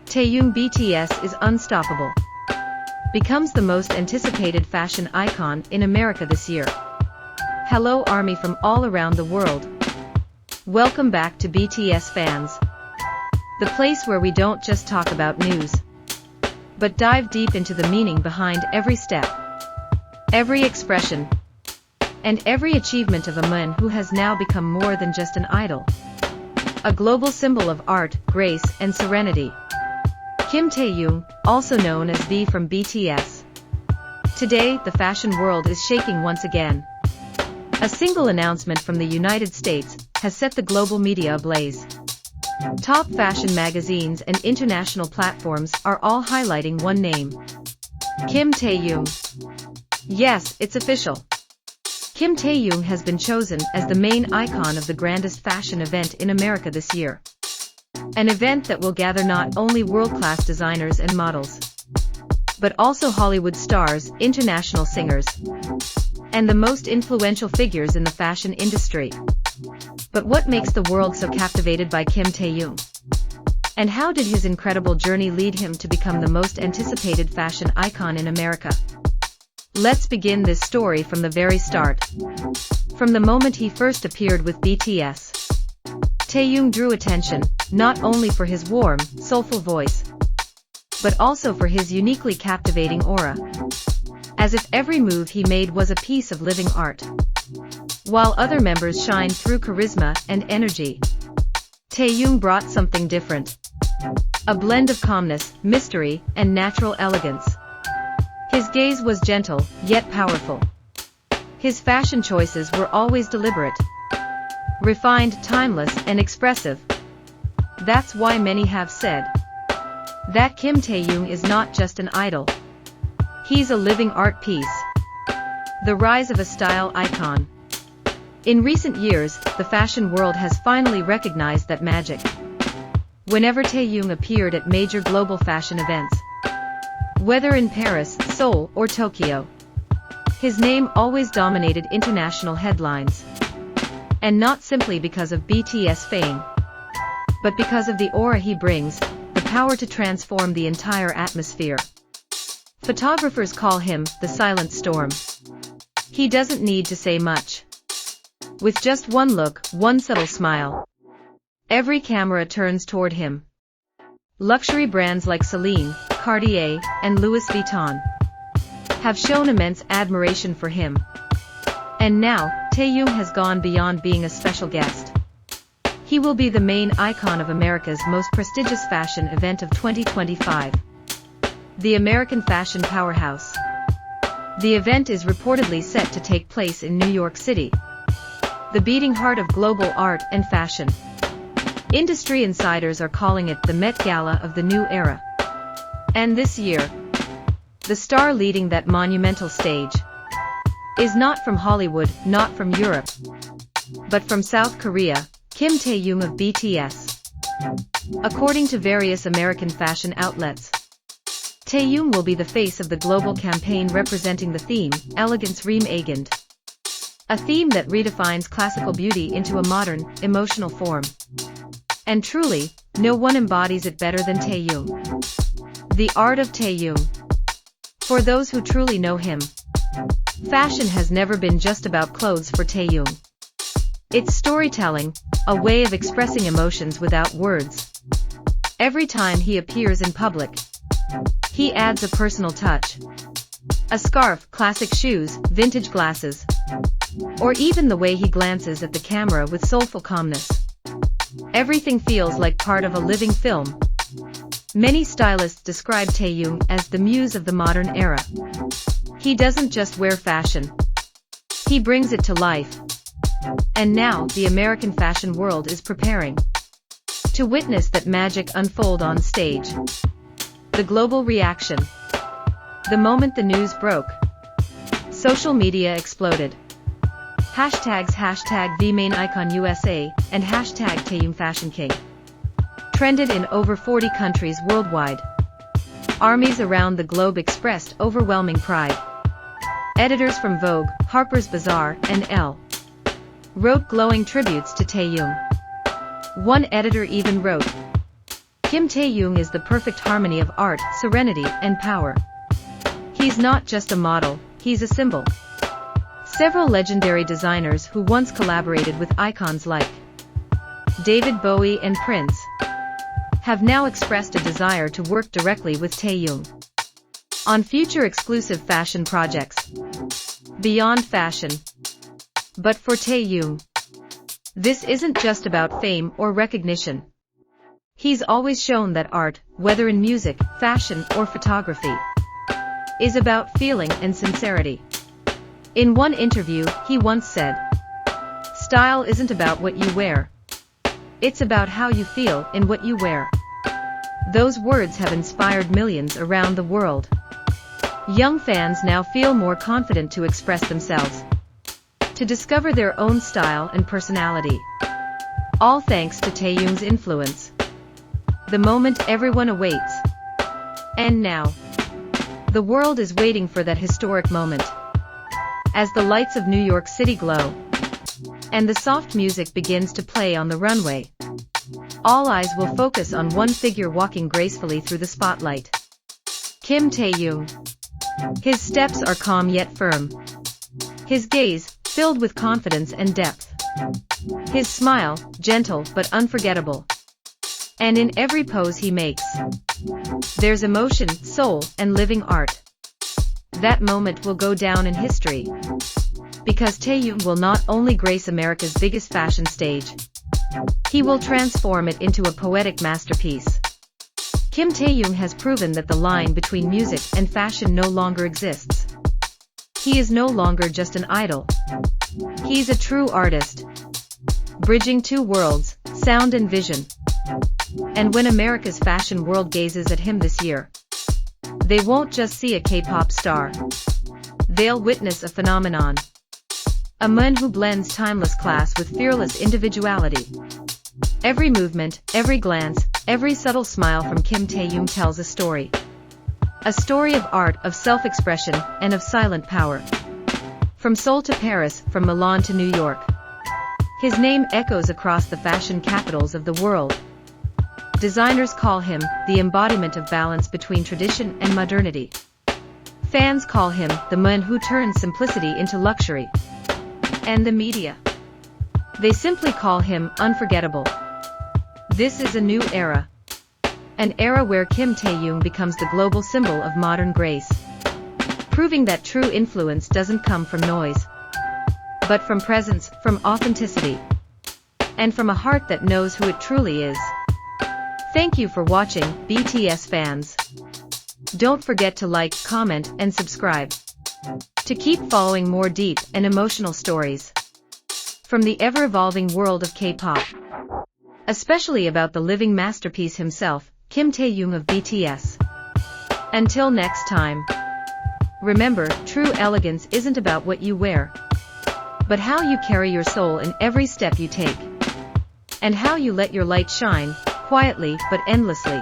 Taehyung BTS is unstoppable. Becomes the most anticipated fashion icon in America this year. Hello ARMY from all around the world. Welcome back to BTS fans. The place where we don't just talk about news, but dive deep into the meaning behind every step, every expression, and every achievement of a man who has now become more than just an idol. A global symbol of art, grace, and serenity. Kim Taehyung, also known as V from BTS. Today, the fashion world is shaking once again. A single announcement from the United States has set the global media ablaze. Top fashion magazines and international platforms are all highlighting one name: Kim Taehyung. Yes, it's official. Kim Taehyung has been chosen as the main icon of the grandest fashion event in America this year. An event that will gather not only world-class designers and models, but also Hollywood stars, international singers, and the most influential figures in the fashion industry. But what makes the world so captivated by Kim Taehyung? And how did his incredible journey lead him to become the most anticipated fashion icon in America? Let's begin this story from the very start. From the moment he first appeared with BTS, Taehyung drew attention, not only for his warm, soulful voice, but also for his uniquely captivating aura. As if every move he made was a piece of living art. While other members shined through charisma and energy, Taehyung brought something different. A blend of calmness, mystery, and natural elegance. His gaze was gentle, yet powerful. His fashion choices were always deliberate, refined, timeless, and expressive. That's why many have said that Kim Taehyung is not just an idol. He's a living art piece. The rise of a style icon. In recent years, the fashion world has finally recognized that magic. Whenever Taehyung appeared at major global fashion events, whether in Paris, Seoul, or Tokyo, his name always dominated international headlines. And not simply because of BTS fame, but because of the aura he brings, the power to transform the entire atmosphere. Photographers call him the silent storm. He doesn't need to say much. With just one look, one subtle smile, every camera turns toward him. Luxury brands like Celine, Cartier, and Louis Vuitton have shown immense admiration for him. And now, Taehyung has gone beyond being a special guest. He will be the main icon of America's most prestigious fashion event of 2025. The American Fashion Powerhouse. The event is reportedly set to take place in New York City, the beating heart of global art and fashion. Industry insiders are calling it the Met Gala of the new era. And this year, the star leading that monumental stage is not from Hollywood, not from Europe, but from South Korea, Kim Taehyung of BTS. According to various American fashion outlets, Taehyung will be the face of the global campaign representing the theme, Elegance reimagined. A theme that redefines classical beauty into a modern, emotional form. And truly, no one embodies it better than Taehyung. The art of Taehyung. For those who truly know him, fashion has never been just about clothes for Taehyung. It's storytelling, a way of expressing emotions without words. Every time he appears in public, he adds a personal touch. A scarf, classic shoes, vintage glasses, or even the way he glances at the camera with soulful calmness. Everything feels like part of a living film. Many stylists describe Taehyung as the muse of the modern era. He doesn't just wear fashion. He brings it to life. And now, the American fashion world is preparing to witness that magic unfold on stage. The global reaction. The moment the news broke, social media exploded. Hashtags #VMainIconUSA and #Taehyung Fashion King trended in over 40 countries worldwide. Armies around the globe expressed overwhelming pride. Editors from Vogue, Harper's Bazaar, and Elle wrote glowing tributes to Taehyung. One editor even wrote, "Kim Taehyung is the perfect harmony of art, serenity, and power. He's not just a model, he's a symbol." Several legendary designers who once collaborated with icons like David Bowie and Prince have now expressed a desire to work directly with Taehyung on future exclusive fashion projects. Beyond fashion. But for Taehyung, this isn't just about fame or recognition. He's always shown that art, whether in music, fashion, or photography, is about feeling and sincerity. In one interview, he once said, "Style isn't about what you wear. It's about how you feel in what you wear." Those words have inspired millions around the world. Young fans now feel more confident to express themselves, to discover their own style and personality. All thanks to Taehyung's influence. The moment everyone awaits. And now, the world is waiting for that historic moment. As the lights of New York City glow, and the soft music begins to play on the runway, all eyes will focus on one figure walking gracefully through the spotlight. Kim Taehyung. His steps are calm yet firm. His gaze, filled with confidence and depth. His smile, gentle but unforgettable. And in every pose he makes, there's emotion, soul, and living art. That moment will go down in history, because Taehyung will not only grace America's biggest fashion stage, he will transform it into a poetic masterpiece. Kim Taehyung has proven that the line between music and fashion no longer exists. He is no longer just an idol. He's a true artist, bridging two worlds, sound and vision. And when America's fashion world gazes at him this year, they won't just see a K-pop star. They'll witness a phenomenon. A man who blends timeless class with fearless individuality. Every movement, every glance, every subtle smile from Kim Taehyung tells a story. A story of art, of self-expression, and of silent power. From Seoul to Paris, from Milan to New York, his name echoes across the fashion capitals of the world. Designers call him the embodiment of balance between tradition and modernity. Fans call him the man who turns simplicity into luxury. And the media, they simply call him unforgettable. This is a new era. An era where Kim Taehyung becomes the global symbol of modern grace. Proving that true influence doesn't come from noise, but from presence, from authenticity, and from a heart that knows who it truly is. Thank you for watching, BTS fans. Don't forget to like, comment, and subscribe to keep following more deep and emotional stories from the ever-evolving world of K-pop, especially about the living masterpiece himself, Kim Taehyung of BTS. Until next time, remember, true elegance isn't about what you wear, but how you carry your soul in every step you take, and how you let your light shine, quietly but endlessly.